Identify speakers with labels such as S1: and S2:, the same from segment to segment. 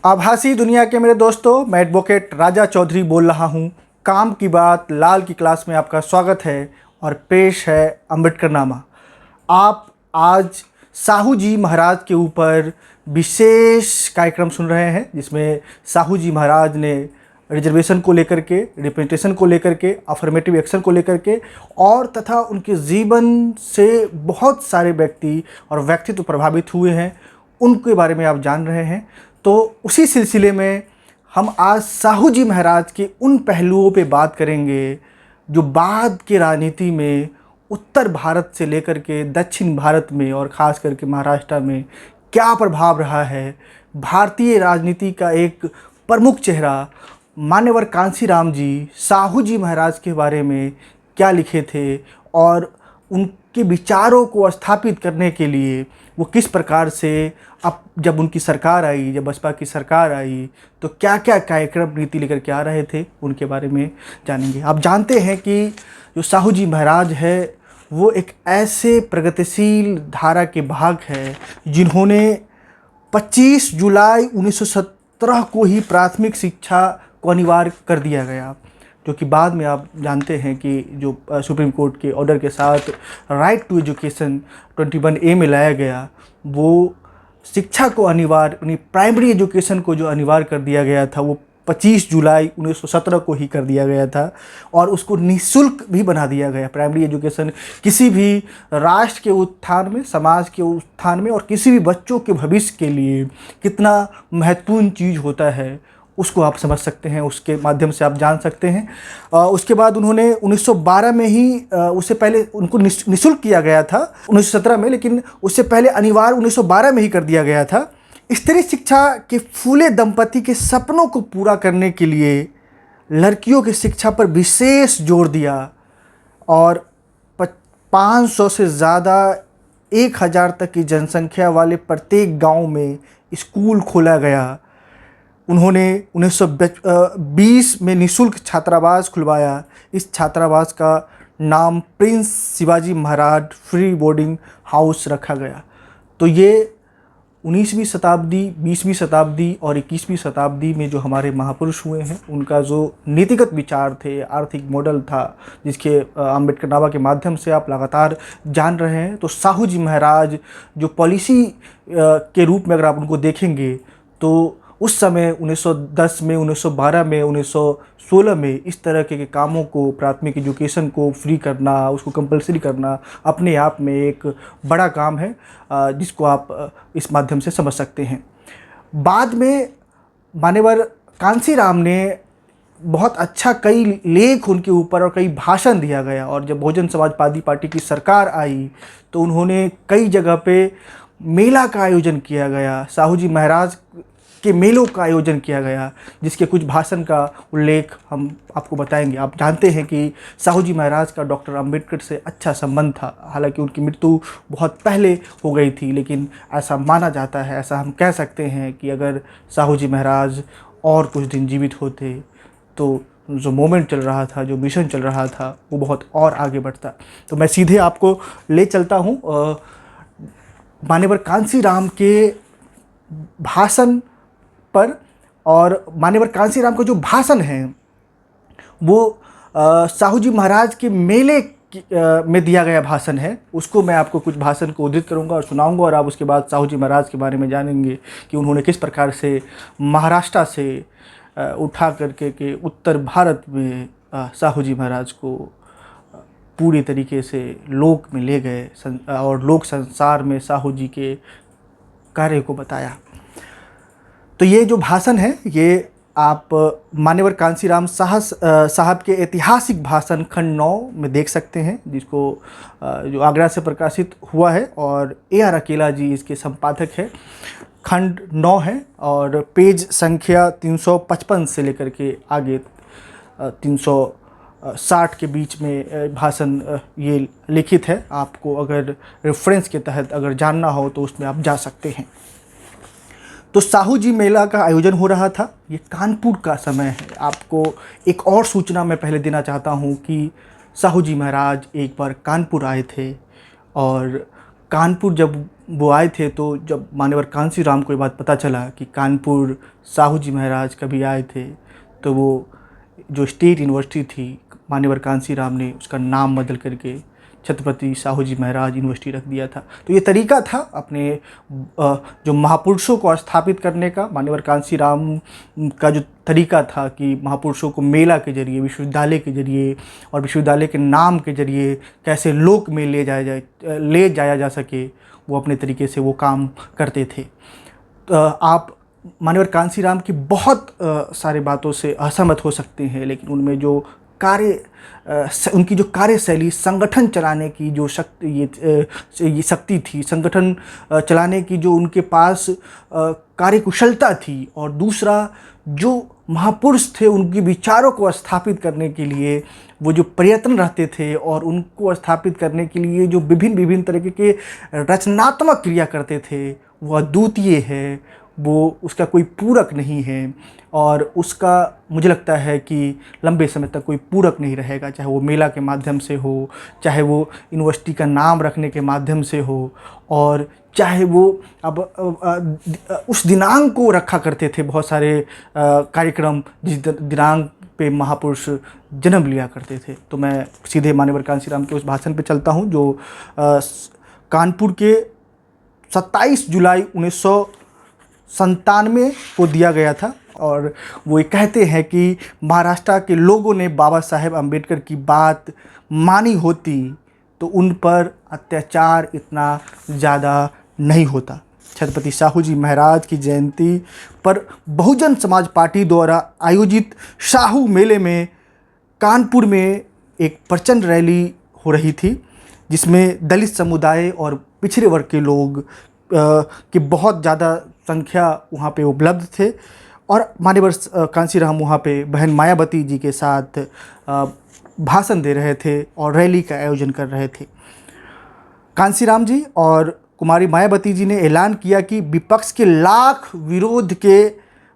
S1: आभासी दुनिया के मेरे दोस्तों, मैं एडवोकेट राजा चौधरी बोल रहा हूँ। काम की बात लाल की क्लास में आपका स्वागत है और पेश है अम्बेडकरनामा। आप आज साहू जी महाराज के ऊपर विशेष कार्यक्रम सुन रहे हैं, जिसमें साहू जी महाराज ने रिजर्वेशन को लेकर के, रिप्रेजेंटेशन को लेकर के, अफर्मेटिव एक्शन को लेकर के और तथा उनके जीवन से बहुत सारे व्यक्ति और व्यक्तित्व प्रभावित हुए हैं, उनके बारे में आप जान रहे हैं। तो उसी सिलसिले में हम आज साहू जी महाराज के उन पहलुओं पे बात करेंगे जो बाद के राजनीति में उत्तर भारत से लेकर के दक्षिण भारत में और ख़ास करके महाराष्ट्र में क्या प्रभाव रहा है। भारतीय राजनीति का एक प्रमुख चेहरा मान्यवर कांशीराम जी साहू जी महाराज के बारे में क्या लिखे थे और उनके विचारों को स्थापित करने के लिए वो किस प्रकार से, अब जब उनकी सरकार आई, जब बसपा की सरकार आई, तो क्या क्या कार्यक्रम नीति लेकर के आ रहे थे, उनके बारे में जानेंगे। आप जानते हैं कि जो साहू जी महाराज है वो एक ऐसे प्रगतिशील धारा के भाग है जिन्होंने 25 जुलाई 1917 को ही प्राथमिक शिक्षा को अनिवार्य कर दिया गया, जो कि बाद में आप जानते हैं कि जो सुप्रीम कोर्ट के ऑर्डर के साथ राइट टू एजुकेशन 21A में लाया गया, वो शिक्षा को अनिवार्य, यानी प्राइमरी एजुकेशन को जो अनिवार्य कर दिया गया था वो 25 जुलाई 1917 को ही कर दिया गया था और उसको निःशुल्क भी बना दिया गया। प्राइमरी एजुकेशन किसी भी राष्ट्र के उत्थान में, समाज के उत्थान में और किसी भी बच्चों के भविष्य के लिए कितना महत्वपूर्ण चीज़ होता है, उसको आप समझ सकते हैं, उसके माध्यम से आप जान सकते हैं। उसके बाद उन्होंने 1912 में ही, उससे पहले उनको निःशुल्क किया गया था 1917 में, लेकिन उससे पहले अनिवार्य 1912 में ही कर दिया गया था। स्त्री शिक्षा के फूले दंपति के सपनों को पूरा करने के लिए लड़कियों की शिक्षा पर विशेष जोर दिया और 500 से ज़्यादा 1000 तक की जनसंख्या वाले प्रत्येक गांव में स्कूल खोला गया। उन्होंने 1920 में निःशुल्क छात्रावास खुलवाया। इस छात्रावास का नाम Prince Shivaji Maharaj free boarding house रखा गया। तो ये 19वीं शताब्दी, 20वीं शताब्दी और 21वीं शताब्दी में जो हमारे महापुरुष हुए हैं, उनका जो नीतिगत विचार थे, आर्थिक मॉडल था, जिसके अम्बेडकरनामा के माध्यम से आप लगातार जान रहे हैं। तो साहू जी महाराज जो पॉलिसी के रूप में अगर आप उनको देखेंगे तो उस समय 1910 में, 1912 में, 1916 में इस तरह के कामों को, प्राथमिक एजुकेशन को फ्री करना, उसको कंपलसरी करना अपने आप में एक बड़ा काम है, जिसको आप इस माध्यम से समझ सकते हैं। बाद में मान्यवर कांशीराम ने बहुत अच्छा कई लेख उनके ऊपर और कई भाषण दिया गया, और जब बहुजन समाजवादी पार्टी की सरकार आई तो उन्होंने कई जगह पे मेला का आयोजन किया गया, साहू जी महाराज के मेलों का आयोजन किया गया, जिसके कुछ भाषण का उल्लेख हम आपको बताएंगे। आप जानते हैं कि साहू जी महाराज का डॉक्टर अंबेडकर से अच्छा संबंध था, हालांकि उनकी मृत्यु बहुत पहले हो गई थी, लेकिन ऐसा माना जाता है, ऐसा हम कह सकते हैं कि अगर साहू जी महाराज और कुछ दिन जीवित होते तो जो मोमेंट चल रहा था, जो मिशन चल रहा था, वो बहुत और आगे बढ़ता। तो मैं सीधे आपको ले चलता हूँ मान्यवर कांशीराम के भाषण पर। और मान्यवर कांशीराम का जो भाषण है वो साहू जी महाराज के मेले में दिया गया भाषण है। उसको मैं आपको कुछ भाषण को उद्धृत करूंगा और सुनाऊंगा, और आप उसके बाद साहू जी महाराज के बारे में जानेंगे कि उन्होंने किस प्रकार से महाराष्ट्र से उठा करके के उत्तर भारत में साहू जी महाराज को पूरी तरीके से लोक में ले गए और लोक संसार में साहू जी के कार्य को बताया। तो ये जो भाषण है ये आप मान्यवर कांशीराम साहब के ऐतिहासिक भाषण खंड 9 में देख सकते हैं, जिसको जो आगरा से प्रकाशित हुआ है, और AR अकेला जी इसके संपादक है। खंड 9 है और पेज संख्या 355 से लेकर के आगे 360 के बीच में भाषण ये लिखित है। आपको अगर रेफरेंस के तहत अगर जानना हो तो उसमें आप जा सकते हैं। तो साहू जी मेला का आयोजन हो रहा था, ये कानपुर का समय है। आपको एक और सूचना मैं पहले देना चाहता हूँ कि साहू जी महाराज एक बार कानपुर आए थे, और कानपुर जब वो आए थे, तो जब मान्यवर कांसी राम को ये बात पता चला कि कानपुर साहू जी महाराज कभी आए थे, तो वो जो स्टेट यूनिवर्सिटी थी, मान्यवर कांसी राम ने उसका नाम बदल करके छत्रपति साहू जी महाराज यूनिवर्सिटी रख दिया था। तो ये तरीका था अपने जो महापुरुषों को स्थापित करने का। मान्यवर कांसी राम का जो तरीका था कि महापुरुषों को मेला के जरिए, विश्वविद्यालय के जरिए और विश्वविद्यालय के नाम के जरिए कैसे लोक में ले जाया जा सके, वो अपने तरीके से वो काम करते थे। आप मान्यवर कांसी राम की बहुत सारी बातों से असहमत हो सकते हैं, लेकिन उनमें जो उनकी जो कार्यशैली, संगठन चलाने की जो ये शक्ति थी, संगठन चलाने की जो उनके पास कार्यकुशलता थी, और दूसरा जो महापुरुष थे उनके विचारों को स्थापित करने के लिए वो जो प्रयत्न रहते थे और उनको स्थापित करने के लिए जो विभिन्न तरीके के रचनात्मक क्रिया करते थे, वह अद्वितीय है, वो उसका कोई पूरक नहीं है, और उसका मुझे लगता है कि लंबे समय तक कोई पूरक नहीं रहेगा, चाहे वो मेला के माध्यम से हो, चाहे वो यूनिवर्सिटी का नाम रखने के माध्यम से हो, और चाहे वो अब उस दिनांक को रखा करते थे बहुत सारे कार्यक्रम जिस दिनांक पे महापुरुष जन्म लिया करते थे। तो मैं सीधे मान्यवर कांसी राम के उस भाषण पे चलता हूँ जो कानपुर के 27 जुलाई 1997 को दिया गया था, और वो ये कहते हैं कि महाराष्ट्र के लोगों ने बाबा साहेब अम्बेडकर की बात मानी होती तो उन पर अत्याचार इतना ज़्यादा नहीं होता। छत्रपति साहू जी महाराज की जयंती पर बहुजन समाज पार्टी द्वारा आयोजित साहू मेले में कानपुर में एक प्रचंड रैली हो रही थी, जिसमें दलित समुदाय और पिछड़े वर्ग के लोग की बहुत ज़्यादा संख्या वहाँ पे उपलब्ध थे, और मान्यवर कांसी राम वहाँ पे बहन मायावती जी के साथ भाषण दे रहे थे और रैली का आयोजन कर रहे थे। कांसी राम जी और कुमारी मायावती जी ने ऐलान किया कि विपक्ष के लाख विरोध के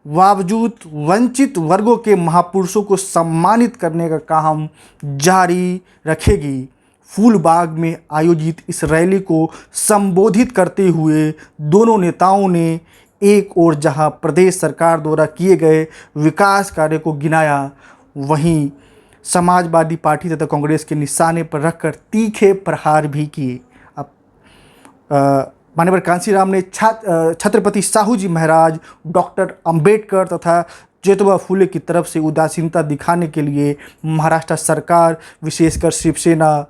S1: बावजूद वंचित वर्गों के महापुरुषों को सम्मानित करने का काम जारी रखेगी। फूलबाग में आयोजित इस रैली को संबोधित करते हुए दोनों नेताओं ने एक ओर जहां प्रदेश सरकार द्वारा किए गए विकास कार्य को गिनाया, वहीं समाजवादी पार्टी तथा कांग्रेस के निशाने पर रखकर तीखे प्रहार भी किए। अब मान्यवर कांसी राम ने छत्रपति साहू जी महाराज, डॉक्टर अंबेडकर तथा ज्योतिबा फुले की तरफ से उदासीनता दिखाने के लिए महाराष्ट्र सरकार, विशेषकर शिवसेना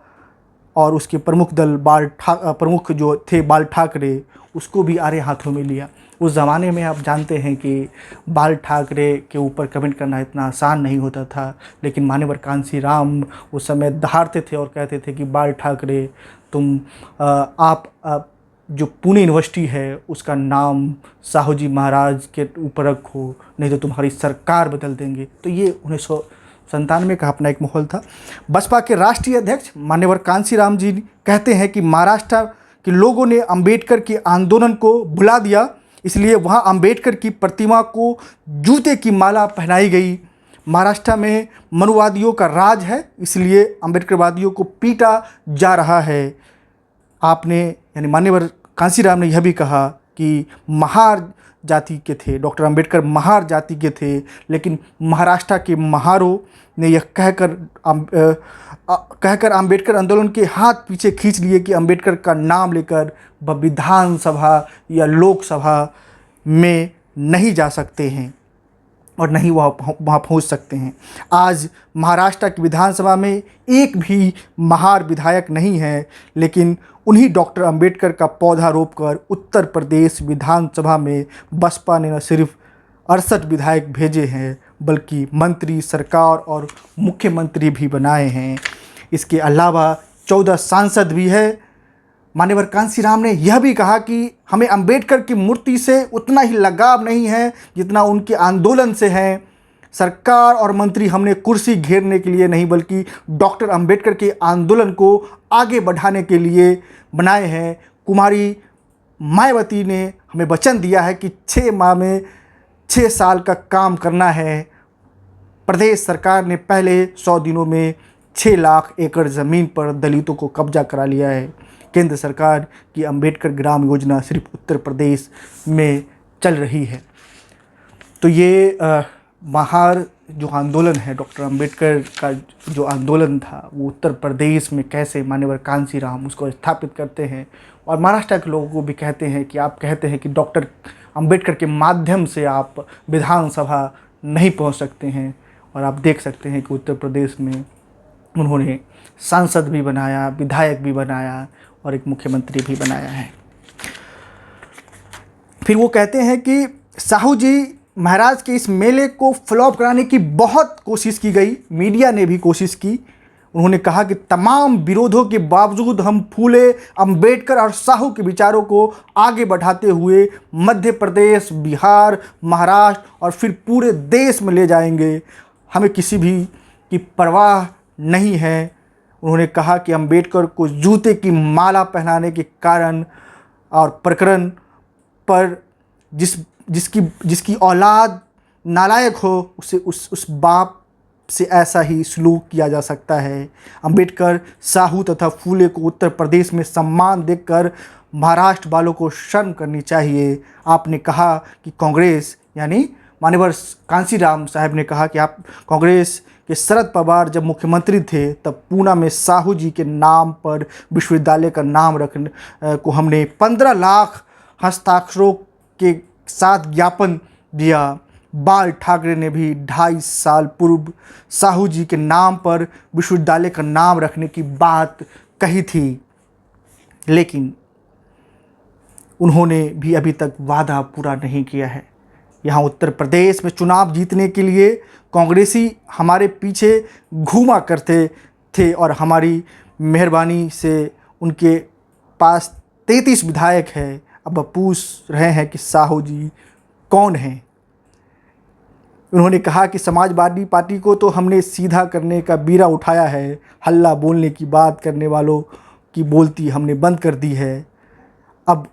S1: और उसके प्रमुख दल प्रमुख जो थे बाल ठाकरे, उसको भी आड़े हाथों में लिया। उस ज़माने में आप जानते हैं कि बाल ठाकरे के ऊपर कमेंट करना इतना आसान नहीं होता था, लेकिन मान्यवर कांसी राम उस समय दहाड़ते थे और कहते थे कि बाल ठाकरे तुम आप जो पुणे यूनिवर्सिटी है उसका नाम साहू जी महाराज के ऊपर रखो, नहीं तो तुम्हारी सरकार बदल देंगे। तो ये 1997 का अपना एक माहौल था। बसपा के राष्ट्रीय अध्यक्ष मान्यवर कांसी राम जी कहते हैं कि महाराष्ट्र के लोगों ने अंबेडकर के आंदोलन को भुला दिया, इसलिए वहां अंबेडकर की प्रतिमा को जूते की माला पहनाई गई। महाराष्ट्र में मनुवादियों का राज है, इसलिए अंबेडकरवादियों को पीटा जा रहा है। आपने यानी मान्यवर कांसी राम ने यह भी कहा कि महार जाति के थे, डॉक्टर अंबेडकर महार जाति के थे, लेकिन महाराष्ट्र के महारों ने यह कहकर अंबेडकर आंदोलन के हाथ पीछे खींच लिए कि अंबेडकर का नाम लेकर वह विधानसभा या लोकसभा में नहीं जा सकते हैं और नहीं वहाँ पहुँच सकते हैं। आज महाराष्ट्र की विधानसभा में एक भी महार विधायक नहीं है, लेकिन उन्हीं डॉक्टर अंबेडकर का पौधा रोपकर उत्तर प्रदेश विधानसभा में बसपा ने न सिर्फ 68 विधायक भेजे हैं, बल्कि मंत्री, सरकार और मुख्यमंत्री भी बनाए हैं। इसके अलावा 14 सांसद भी है। मान्यवर कांसी राम ने यह भी कहा कि हमें अंबेडकर की मूर्ति से उतना ही लगाव नहीं है जितना उनके आंदोलन से है। सरकार और मंत्री हमने कुर्सी घेरने के लिए नहीं, बल्कि डॉक्टर अंबेडकर के आंदोलन को आगे बढ़ाने के लिए बनाए हैं। कुमारी मायावती ने हमें वचन दिया है कि 6 माह में 6 साल का काम करना है। प्रदेश सरकार ने पहले 100 दिनों में 6 लाख एकड़ ज़मीन पर दलितों को कब्जा करा लिया है। केंद्र सरकार की अंबेडकर ग्राम योजना सिर्फ उत्तर प्रदेश में चल रही है। तो ये महार जो आंदोलन है, डॉक्टर अंबेडकर का जो आंदोलन था, वो उत्तर प्रदेश में कैसे मान्यवर कांशीराम उसको स्थापित करते हैं। और महाराष्ट्र के लोगों को भी कहते हैं कि आप कहते हैं कि डॉक्टर अंबेडकर के माध्यम से आप विधानसभा नहीं पहुंच सकते हैं, और आप देख सकते हैं कि उत्तर प्रदेश में उन्होंने सांसद भी बनाया, विधायक भी बनाया और एक मुख्यमंत्री भी बनाया है। फिर वो कहते हैं कि साहू जी महाराज के इस मेले को फ्लॉप कराने की बहुत कोशिश की गई, मीडिया ने भी कोशिश की। उन्होंने कहा कि तमाम विरोधों के बावजूद हम फूले, अंबेडकर और साहू के विचारों को आगे बढ़ाते हुए मध्य प्रदेश, बिहार, महाराष्ट्र और फिर पूरे देश में ले जाएंगे। हमें किसी भी की परवाह नहीं है। उन्होंने कहा कि अंबेडकर को जूते की माला पहनाने के कारण और प्रकरण पर जिसकी औलाद नालायक हो, उसे उस बाप से ऐसा ही सलूक किया जा सकता है। अंबेडकर, साहू तथा फूले को उत्तर प्रदेश में सम्मान देकर महाराष्ट्र वालों को शर्म करनी चाहिए। आपने कहा कि कांग्रेस, यानी मान्यवर कांशीराम साहब ने कहा कि आप कांग्रेस के शरद पवार जब मुख्यमंत्री थे तब पूना में साहू जी के नाम पर विश्वविद्यालय का नाम रखने को हमने 15 लाख हस्ताक्षरों के साथ ज्ञापन दिया। बाल ठाकरे ने भी 2.5 साल पूर्व साहू जी के नाम पर विश्वविद्यालय का नाम रखने की बात कही थी, लेकिन उन्होंने भी अभी तक वादा पूरा नहीं किया है। यहाँ उत्तर प्रदेश में चुनाव जीतने के लिए कांग्रेसी हमारे पीछे घूमा करते थे और हमारी मेहरबानी से उनके पास 33 विधायक है। अब पूछ रहे हैं कि साहू जी कौन हैं। उन्होंने कहा कि समाजवादी पार्टी को तो हमने सीधा करने का बीड़ा उठाया है, हल्ला बोलने की बात करने वालों की बोलती हमने बंद कर दी है। अब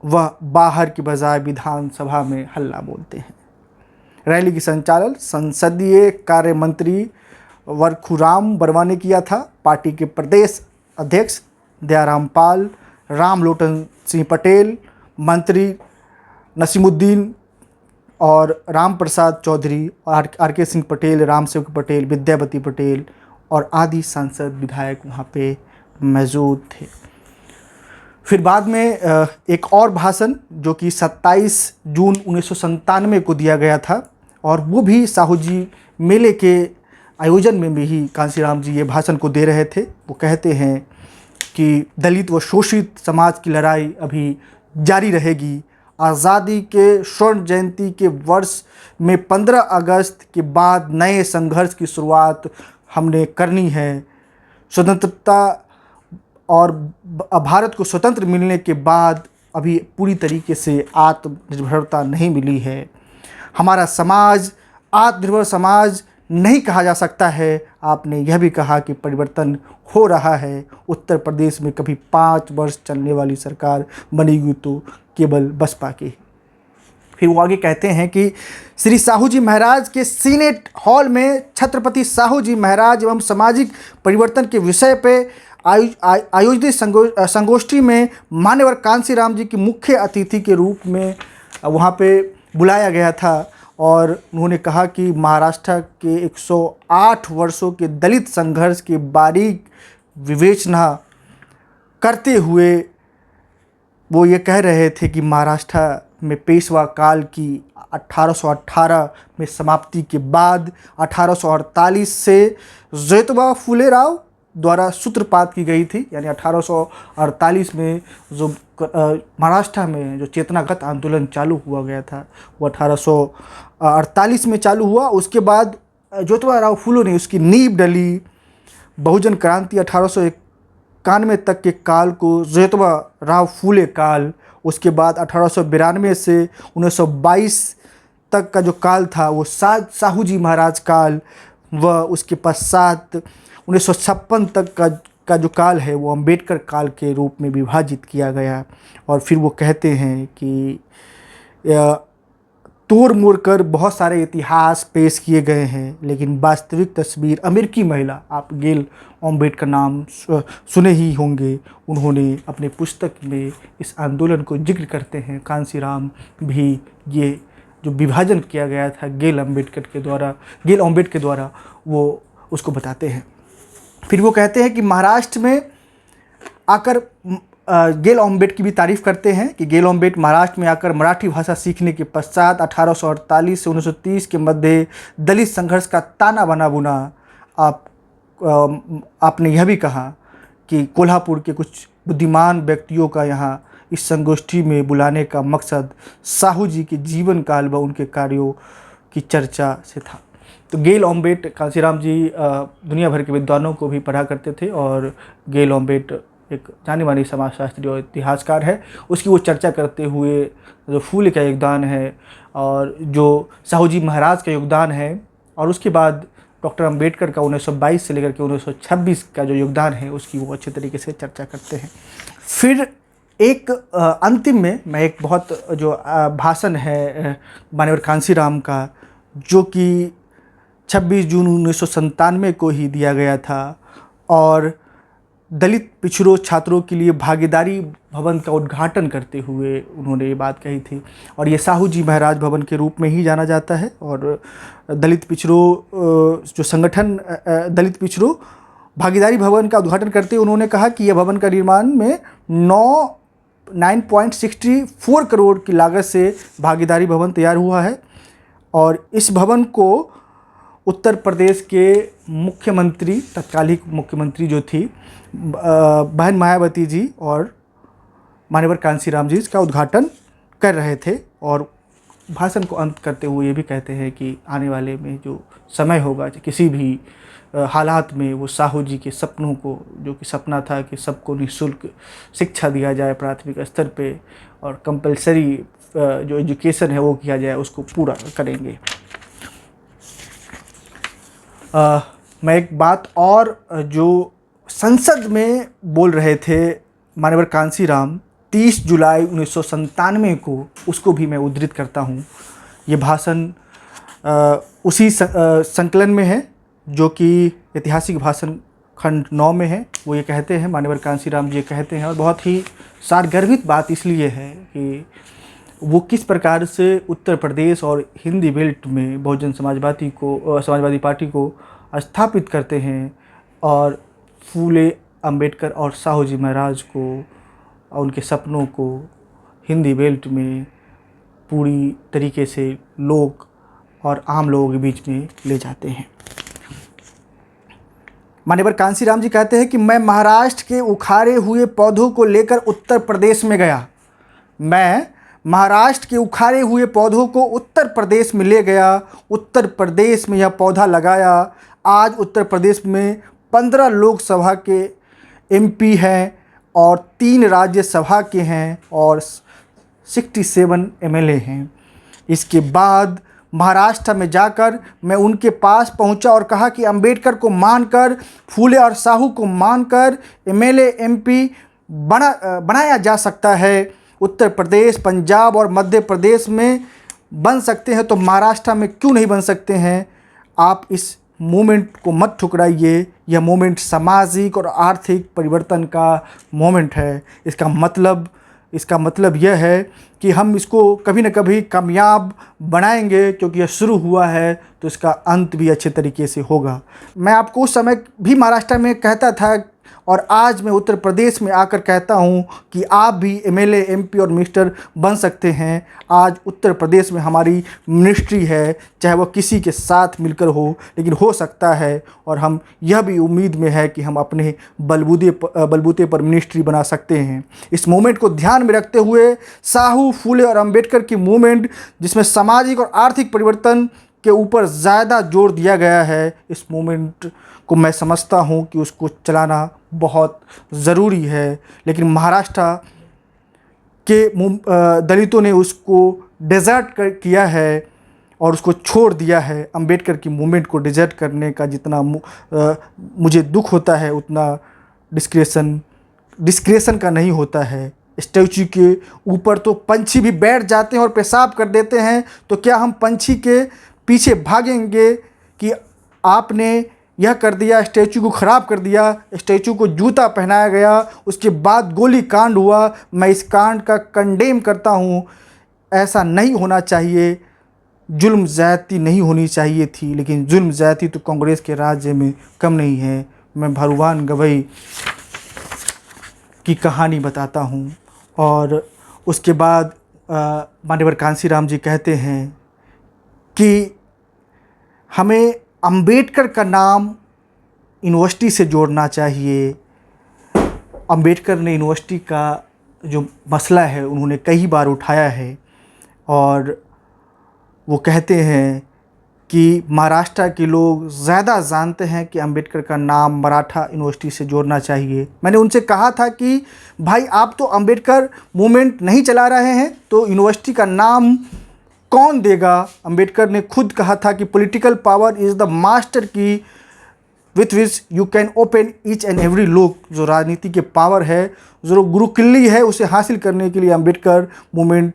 S1: वह बाहर की बजाय विधानसभा में हल्ला बोलते हैं। रैली की संचालन संसदीय कार्य मंत्री वरखुराम बर्मा ने किया था। पार्टी के प्रदेश अध्यक्ष दयाराम पाल, रामलोटन सिंह पटेल, मंत्री नसीमुद्दीन और राम प्रसाद चौधरी, आर के सिंह पटेल, राम सेवक पटेल, विद्यावती पटेल और आदि सांसद विधायक वहाँ पे मौजूद थे। फिर बाद में एक और भाषण जो कि 27 जून 1997 को दिया गया था, और वो भी साहू जी मेले के आयोजन में भी ही कांशीराम जी ये भाषण को दे रहे थे। वो कहते हैं कि दलित व शोषित समाज की लड़ाई अभी जारी रहेगी। आज़ादी के स्वर्ण जयंती के वर्ष में 15 अगस्त के बाद नए संघर्ष की शुरुआत हमने करनी है। स्वतंत्रता और भारत को स्वतंत्र मिलने के बाद अभी पूरी तरीके से आत्मनिर्भरता नहीं मिली है। हमारा समाज आत्मनिर्भर समाज नहीं कहा जा सकता है। आपने यह भी कहा कि परिवर्तन हो रहा है। उत्तर प्रदेश में कभी 5 वर्ष चलने वाली सरकार बनेगी तो केवल बसपा की। फिर वो आगे कहते हैं कि श्री साहू जी महाराज के सीनेट हॉल में छत्रपति साहू जी महाराज एवं सामाजिक परिवर्तन के विषय पे आयोजित संगोष्ठी में मान्यवर कांशीराम जी की मुख्य अतिथि के रूप में वहाँ पे बुलाया गया था। और उन्होंने कहा कि महाराष्ट्र के 108 वर्षों के दलित संघर्ष की बारीक विवेचना करते हुए वो ये कह रहे थे कि महाराष्ट्र में पेशवा काल की 1818 में समाप्ति के बाद 1848 से ज्योतिबा फुले राव द्वारा सूत्रपात की गई थी। यानी 1848 में जो महाराष्ट्र में जो चेतनागत आंदोलन चालू हुआ गया था वो 1848 में चालू हुआ। उसके बाद ज्योतिबा राव फुले ने उसकी नींव डली। बहुजन क्रांति 1891 तक के काल को ज्योतिबा राव फुले काल, उसके बाद 1892 से 1922 तक का जो काल था वो साहू जी महाराज काल, व उसके पश्चात 1956 तक का जो काल है वो अंबेडकर काल के रूप में विभाजित किया गया। और फिर वो कहते हैं कि तोड़ मोड़ कर बहुत सारे इतिहास पेश किए गए हैं, लेकिन वास्तविक तस्वीर अमेरिकी महिला, आप गेल अम्बेडकर नाम सुने ही होंगे। उन्होंने अपने पुस्तक में इस आंदोलन को जिक्र करते हैं। कांशीराम भी ये जो विभाजन किया गया था गेल अम्बेडकर के द्वारा वो उसको बताते हैं। फिर वो कहते हैं कि महाराष्ट्र में आकर गेल अम्बेडकर की भी तारीफ़ करते हैं कि गेल अम्बेडकर महाराष्ट्र में आकर मराठी भाषा सीखने के पश्चात 1848 से 1930 के मध्य दलित संघर्ष का ताना बना बुना। आपने यह भी कहा कि कोल्हापुर के कुछ बुद्धिमान व्यक्तियों का यहाँ इस संगोष्ठी में बुलाने का मकसद साहू जी के जीवन काल व उनके कार्यों की चर्चा से था। तो गेल अम्बेडकर, कांशीराम जी दुनिया भर के विद्वानों को भी पढ़ा करते थे और गेल अम्बेडकर एक जानी मानी समाजशास्त्री और इतिहासकार है। उसकी वो चर्चा करते हुए जो फूले का योगदान है और जो साहू जी महाराज का योगदान है और उसके बाद डॉक्टर अम्बेडकर का 1922 से लेकर के 1926 का जो योगदान है उसकी वो अच्छे तरीके से चर्चा करते हैं। फिर एक अंतिम में मैं एक बहुत जो भाषण है माननीय कांशीराम का, जो कि 26 जून 1997 को ही दिया गया था और दलित पिछड़ों छात्रों के लिए भागीदारी भवन का उद्घाटन करते हुए उन्होंने ये बात कही थी। और ये साहू जी महाराज भवन के रूप में ही जाना जाता है। और दलित पिछड़ों जो संगठन दलित पिछड़ों भागीदारी भवन का उद्घाटन करते हुए उन्होंने कहा कि यह भवन का निर्माण में 9.64 करोड़ की लागत से भागीदारी भवन तैयार हुआ है। और इस भवन को उत्तर प्रदेश के मुख्यमंत्री, तत्कालीन मुख्यमंत्री जो थी बहन मायावती जी और माननीय कांशीराम जी इसका उद्घाटन कर रहे थे। और भाषण को अंत करते हुए ये भी कहते हैं कि आने वाले में जो समय होगा, किसी भी हालात में वो साहू जी के सपनों को, जो कि सपना था कि सबको निःशुल्क शिक्षा दिया जाए प्राथमिक स्तर पे और कंपलसरी जो एजुकेशन है वो किया जाए, उसको पूरा करेंगे। मैं एक बात और जो संसद में बोल रहे थे माननीय कांशीराम 30 जुलाई 1997 को, उसको भी मैं उद्धृत करता हूँ। ये भाषण उसी संकलन में है जो कि ऐतिहासिक भाषण खंड 9 में है। वो ये कहते हैं, माननीय कांशीराम जी कहते हैं, और बहुत ही सारगर्भित बात इसलिए है कि वो किस प्रकार से उत्तर प्रदेश और हिंदी बेल्ट में बहुजन समाजवादी पार्टी को स्थापित करते हैं और फूले अंबेडकर और साहू जी महाराज को और उनके सपनों को हिंदी बेल्ट में पूरी तरीके से लोग और आम लोगों के बीच में ले जाते हैं। माननीय कांशीराम जी कहते हैं कि मैं महाराष्ट्र के उखाड़े हुए पौधों को लेकर उत्तर प्रदेश में गया। मैं महाराष्ट्र के उखाड़े हुए पौधों को उत्तर प्रदेश में ले गया, उत्तर प्रदेश में यह पौधा लगाया। आज उत्तर प्रदेश में 15 लोकसभा के एमपी हैं और 3 राज्यसभा के हैं और 67 एमएलए हैं। इसके बाद महाराष्ट्र में जाकर मैं उनके पास पहुंचा और कहा कि अंबेडकर को मानकर, फूले और साहू को मानकर एमएलए एमपी बनाया जा सकता है। उत्तर प्रदेश, पंजाब और मध्य प्रदेश में बन सकते हैं तो महाराष्ट्र में क्यों नहीं बन सकते हैं। आप इस मूवमेंट को मत ठुकराइए। यह मूवमेंट सामाजिक और आर्थिक परिवर्तन का मूवमेंट है। इसका मतलब यह है कि हम इसको कभी न कभी कामयाब बनाएंगे, क्योंकि यह शुरू हुआ है तो इसका अंत भी अच्छे तरीके से होगा। मैं आपको उस समय भी महाराष्ट्र में कहता था और आज मैं उत्तर प्रदेश में आकर कहता हूं कि आप भी एमएलए, एमपी और मिनिस्टर बन सकते हैं। आज उत्तर प्रदेश में हमारी मिनिस्ट्री है, चाहे वह किसी के साथ मिलकर हो, लेकिन हो सकता है। और हम यह भी उम्मीद में है कि हम अपने बलबूते पर मिनिस्ट्री बना सकते हैं। इस मूवमेंट को ध्यान में रखते हुए साहू, फूले और अंबेडकर की मूवमेंट, जिसमें सामाजिक और आर्थिक परिवर्तन के ऊपर ज़्यादा जोर दिया गया है, इस मूवमेंट को मैं समझता हूँ कि उसको चलाना बहुत ज़रूरी है। लेकिन महाराष्ट्र के दलितों ने उसको डेजर्ट किया है और उसको छोड़ दिया है। अंबेडकर की मूवमेंट को डेजर्ट करने का जितना मुझे दुख होता है, उतना डिस्क्रेशन का नहीं होता है। स्टैचू के ऊपर तो पंछी भी बैठ जाते हैं और पेशाब कर देते हैं, तो क्या हम पंछी के पीछे भागेंगे कि आपने यह कर दिया, स्टैचू को ख़राब कर दिया, स्टैचू को जूता पहनाया गया, उसके बाद गोली कांड हुआ। मैं इस कांड का कंडेम करता हूँ। ऐसा नहीं होना चाहिए, जुल्म ज़्यादती नहीं होनी चाहिए थी, लेकिन जुल्म ज़्यादती तो कांग्रेस के राज्य में कम नहीं है। मैं भगवान गवई की कहानी बताता हूँ। और उसके बाद माननीय कांशीराम जी कहते हैं कि हमें अंबेडकर का नाम यूनिवर्सिटी से जोड़ना चाहिए। अंबेडकर ने यूनिवर्सिटी का जो मसला है उन्होंने कई बार उठाया है, और वो कहते हैं कि महाराष्ट्र के लोग ज़्यादा जानते हैं कि अंबेडकर का नाम मराठा यूनिवर्सिटी से जोड़ना चाहिए। मैंने उनसे कहा था कि भाई आप तो अंबेडकर मूवमेंट नहीं चला रहे हैं, तो यूनिवर्सिटी का नाम कौन देगा? अंबेडकर ने खुद कहा था कि political power is the master key with which you can open each and every lock. जो राजनीति के पावर है, जो गुरु किल्ली है, उसे हासिल करने के लिए अंबेडकर मूवमेंट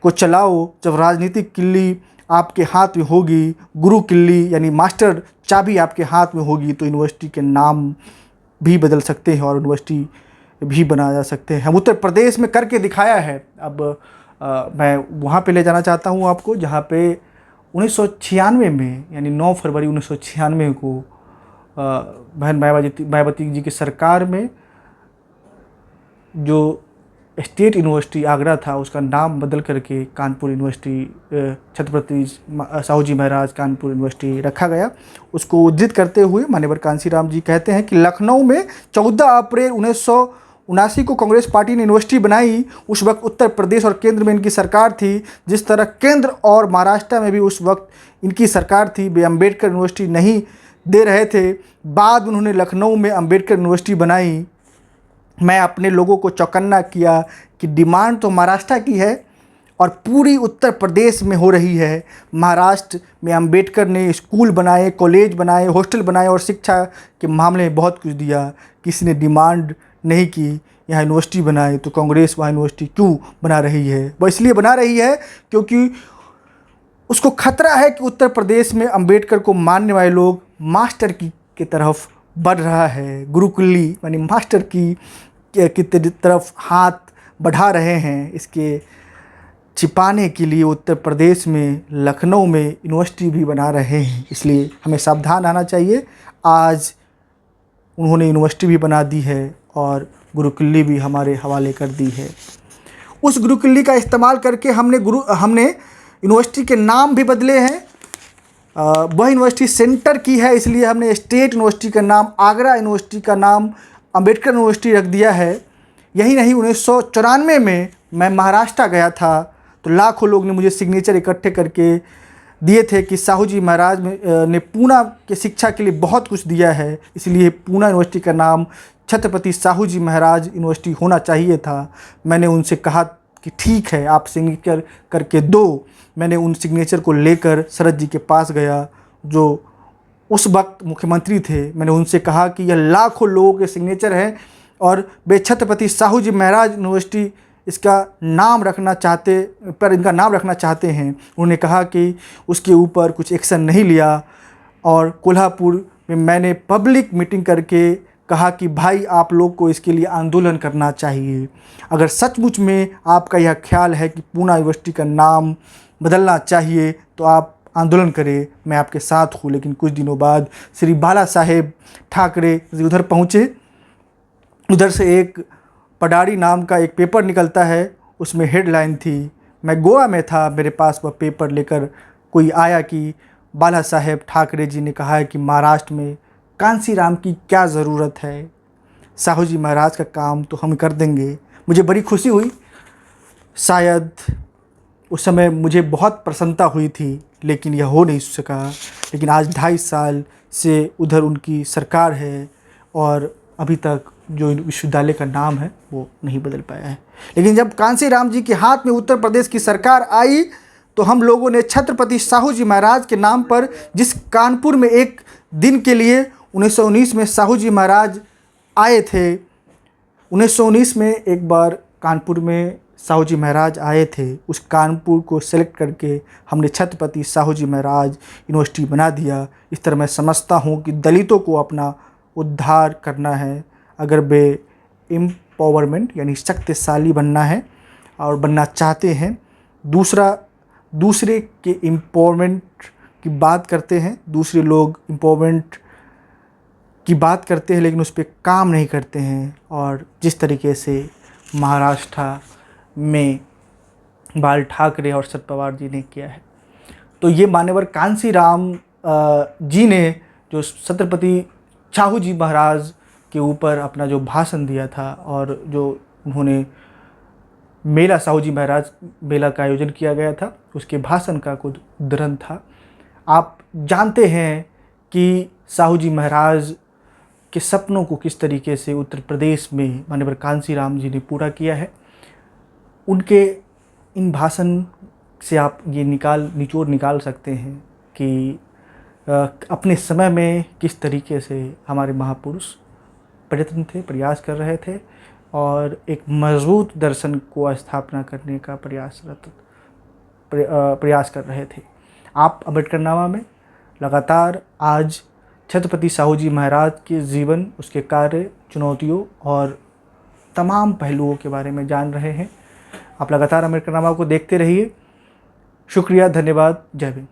S1: को चलाओ। जब राजनीतिक किल्ली आपके हाथ में होगी, गुरु किल्ली यानी मास्टर चाबी आपके हाथ में होगी, तो यूनिवर्सिटी के नाम भी बदल सकते हैं और यूनिवर्सिटी भी बनाया जा सकते हैं। हम उत्तर प्रदेश में करके दिखाया है। अब मैं वहाँ पे ले जाना चाहता हूँ आपको, जहाँ पे 1996 में यानी 9 फरवरी 1996 को बहन मायावती जी की सरकार में जो स्टेट यूनिवर्सिटी आगरा था, उसका नाम बदल करके कानपुर यूनिवर्सिटी, छत्रपति साहू जी महाराज कानपुर यूनिवर्सिटी रखा गया। उसको उद्धृत करते हुए माननीय कांशीराम जी कहते हैं कि लखनऊ में 14 अप्रैल 1979 को कांग्रेस पार्टी ने यूनिवर्सिटी बनाई। उस वक्त उत्तर प्रदेश और केंद्र में इनकी सरकार थी। जिस तरह केंद्र और महाराष्ट्र में भी उस वक्त इनकी सरकार थी, वे अम्बेडकर यूनिवर्सिटी नहीं दे रहे थे। बाद में उन्होंने लखनऊ में अम्बेडकर यूनिवर्सिटी बनाई। मैं अपने लोगों को चौकन्ना किया कि डिमांड तो महाराष्ट्र की है और पूरी उत्तर प्रदेश में हो रही है। महाराष्ट्र में अंबेडकर ने स्कूल बनाए, कॉलेज बनाए, हॉस्टल बनाए और शिक्षा के मामले में बहुत कुछ दिया। किसी ने डिमांड नहीं की यहाँ यूनिवर्सिटी बनाए, तो कांग्रेस वहाँ यूनिवर्सिटी क्यों बना रही है? वो इसलिए बना रही है क्योंकि उसको खतरा है कि उत्तर प्रदेश में अंबेडकर को मानने वाले लोग मास्टर की तरफ बढ़ रहा है। गुरुकुल्ली यानी मास्टर की तरफ हाथ बढ़ा रहे हैं। इसके छिपाने के लिए उत्तर प्रदेश में लखनऊ में यूनिवर्सिटी भी बना रहे हैं, इसलिए हमें सावधान रहना चाहिए। आज उन्होंने यूनिवर्सिटी भी बना दी है और गुरुकुल्ली भी हमारे हवाले कर दी है। उस गुरुकुल्ली का इस्तेमाल करके हमने यूनिवर्सिटी के नाम भी बदले हैं। वह यूनिवर्सिटी सेंटर की है, इसलिए हमने स्टेट यूनिवर्सिटी का नाम आगरा यूनिवर्सिटी का नाम अंबेडकर यूनिवर्सिटी रख दिया है। यही नहीं, 1994 में मैं महाराष्ट्र गया था, तो लाखों लोग ने मुझे सिग्नेचर इकट्ठे करके दिए थे कि साहू जी महाराज ने पूना के शिक्षा के लिए बहुत कुछ दिया है, इसलिए पूना यूनिवर्सिटी का नाम छत्रपति साहू जी महाराज यूनिवर्सिटी होना चाहिए था। मैंने उनसे कहा कि ठीक है, आप सिग्नेचर करके दो। मैंने उन सिग्नेचर को लेकर शरद जी के पास गया, जो उस वक्त मुख्यमंत्री थे। मैंने उनसे कहा कि यह लाखों लोगों के सिग्नेचर हैं और वे छत्रपति साहू जी महाराज यूनिवर्सिटी इसका नाम रखना चाहते हैं। उन्होंने कहा कि उसके ऊपर कुछ एक्शन नहीं लिया, और कोल्हापुर में मैंने पब्लिक मीटिंग करके कहा कि भाई आप लोग को इसके लिए आंदोलन करना चाहिए। अगर सचमुच में आपका यह ख्याल है कि पूना यूनिवर्सिटी का नाम बदलना चाहिए तो आप आंदोलन करें, मैं आपके साथ हूँ। लेकिन कुछ दिनों बाद श्री बाला साहेब ठाकरे उधर पहुँचे। उधर से एक पडारी नाम का एक पेपर निकलता है, उसमें हेडलाइन थी, मैं गोवा में था, मेरे पास वह पेपर लेकर कोई आया कि बाला साहेब ठाकरे जी ने कहा है कि महाराष्ट्र में कांशीराम की क्या ज़रूरत है, साहू जी महाराज का काम तो हम कर देंगे। मुझे बड़ी खुशी हुई, शायद उस समय मुझे बहुत प्रसन्नता हुई थी, लेकिन यह हो नहीं सका। लेकिन आज 2.5 साल से उधर उनकी सरकार है और अभी तक जो विश्वविद्यालय का नाम है वो नहीं बदल पाया है। लेकिन जब कांशीराम जी के हाथ में उत्तर प्रदेश की सरकार आई, तो हम लोगों ने छत्रपति साहू जी महाराज के नाम पर, जिस कानपुर में एक दिन के लिए 1919 में साहू जी महाराज आए थे, 1919 में एक बार कानपुर में साहू जी महाराज आए थे। उस कानपुर को सेलेक्ट करके हमने छत्रपति साहू जी महाराज यूनिवर्सिटी बना दिया। इस तरह मैं समझता हूँ कि दलितों को अपना उद्धार करना है, अगर वे एम्पावरमेंट यानी शक्तिशाली बनना है और बनना चाहते हैं। दूसरे के एम्पावरमेंट की बात करते हैं, दूसरे लोग एम्पावरमेंट की बात करते हैं लेकिन उस पर काम नहीं करते हैं। और जिस तरीके से महाराष्ट्र में बाल ठाकरे और शरद पवार जी ने किया है, तो ये मान्यवर कांशीराम जी ने जो छत्रपति साहू जी महाराज के ऊपर अपना जो भाषण दिया था और जो उन्होंने मेला साहू जी महाराज मेला का आयोजन किया गया था, उसके भाषण का कुछ उद्धरण था। आप जानते हैं कि साहू जी महाराज के सपनों को किस तरीके से उत्तर प्रदेश में माननीय कांशीराम जी ने पूरा किया है। उनके इन भाषण से आप ये निचोड़ निकाल सकते हैं कि अपने समय में किस तरीके से हमारे महापुरुष प्रयत्न थे, प्रयास कर रहे थे और एक मजबूत दर्शन को स्थापना करने का प्रयास कर रहे थे। आप अम्बेडकरनामा में लगातार आज छत्रपति साहू जी महाराज के जीवन, उसके कार्य, चुनौतियों और तमाम पहलुओं के बारे में जान रहे हैं। आप लगातार अम्बेडकरनामा को देखते रहिए। शुक्रिया, धन्यवाद, जय हिंद।